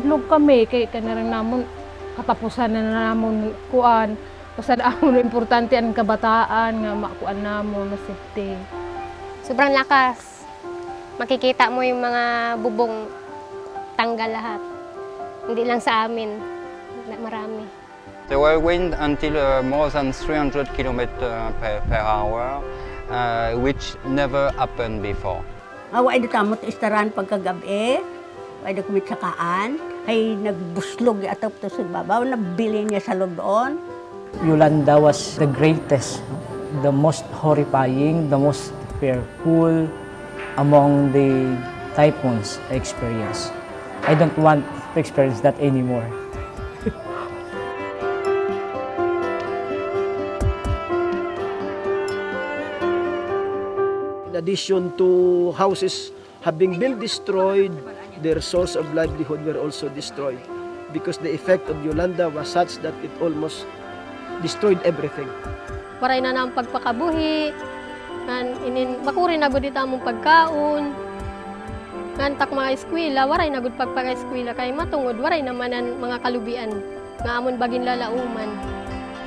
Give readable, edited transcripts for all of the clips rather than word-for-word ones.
itlog kami kay kanarang namon katapusan na namon kuan. Basta amon importante ang kabataan nga makuan namon na safety. Sobrang lakas. Makikita mo yung mga bubong tanggal lahat. Hindi lang sa amin, marami. There were wind until more than 300 km per hour, which never happened before. Away na tamot istaran pagkagabi, ay na kumitsakaan, ay nagbuslog atop to sa babaw, nabili niya sa loob doon. Yolanda was the greatest, the most horrifying, the most fearful among the typhoons I experienced. I don't want to experience that anymore. In addition to houses having been destroyed, their source of livelihood were also destroyed because the effect of Yolanda was such that it almost destroyed everything. Waray na ng pagpakabuhi, makuri na gud ita mong pagkaon, ngantak mga eskwela, waray na gud pagpaka-eskwela, kay matungod, waray naman ang mga kalubian, nga amon bagin lalauman.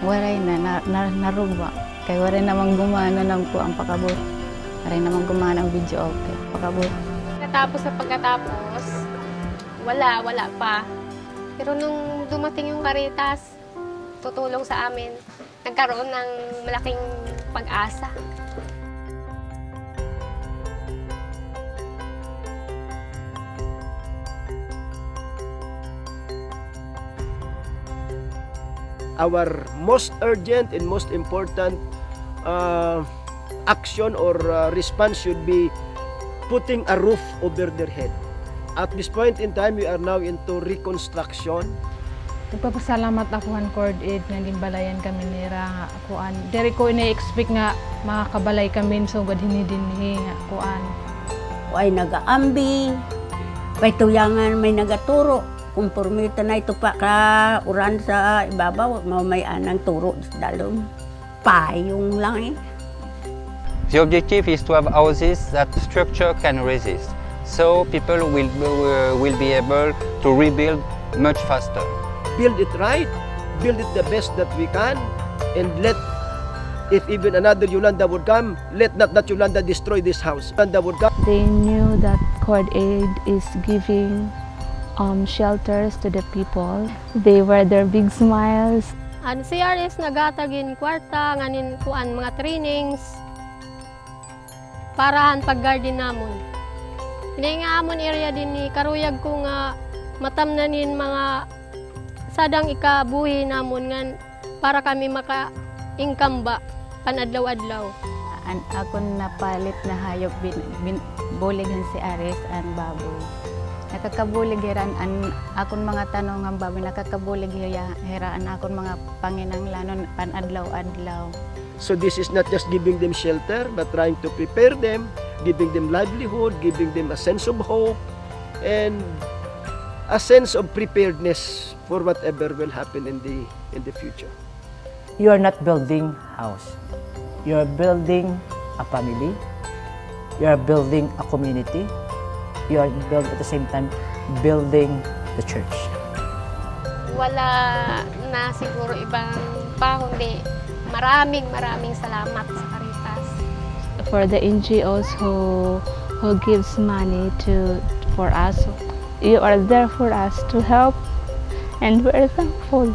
Waray na naruba, kay waray namang gumana ng ang pakabot. Waray namang gumana ang video okay, pakabot. Pagkatapos, wala pa. Pero nung dumating yung Caritas, tutulong sa amin, nagkaroon ng malaking pag-asa. Our most urgent and most important action or response should be putting a roof over their head. At this point in time, we are now into reconstruction. Nagpapasalamat ako han Cord Aid nga gimbalayan kami nira nga kuan. Diri ko ina-expect nga makakabalay kami so gud dinhi nga kuan. Ay nagaambi, may tuyangan, may nagaturo. Kumpormita na ito pa ka uran sa ibabaw, may anang turo sa dalom. Payong lang eh. The objective is to have houses that structure can resist, so people will be able to rebuild much faster. Build it right, build it the best that we can, and let, if even another Yolanda would come, let not that Yolanda destroy this house. Yolanda would come. They knew that Cord Aid is giving shelters to the people. They were their big smiles. Ang CRS nagatagin kwarta, nganin kuan mga trainings, parahan pag-garden namon. Hindi nga amon area din ni karuyag ko nga matamnanin mga sadang ikabuhi namon ngan para kami maka-income ba panadlaw-adlaw. Akon napalit na hayop buligan si Aris ang baboy. Nakakabulig hiran akon mga tanong ang baboy, nakakabulig hiraan akon mga panginanglanon panadlaw-adlaw. So this is not just giving them shelter, but trying to prepare them, giving them livelihood, giving them a sense of hope, and a sense of preparedness for whatever will happen in the future. You are not building house. You are building a family. You are building a community. You are at the same time building the church. Wala na siguro ibang pa kundi maraming salamat sa Caritas. For the NGOs who gives money for us, you are there for us to help, and we're thankful.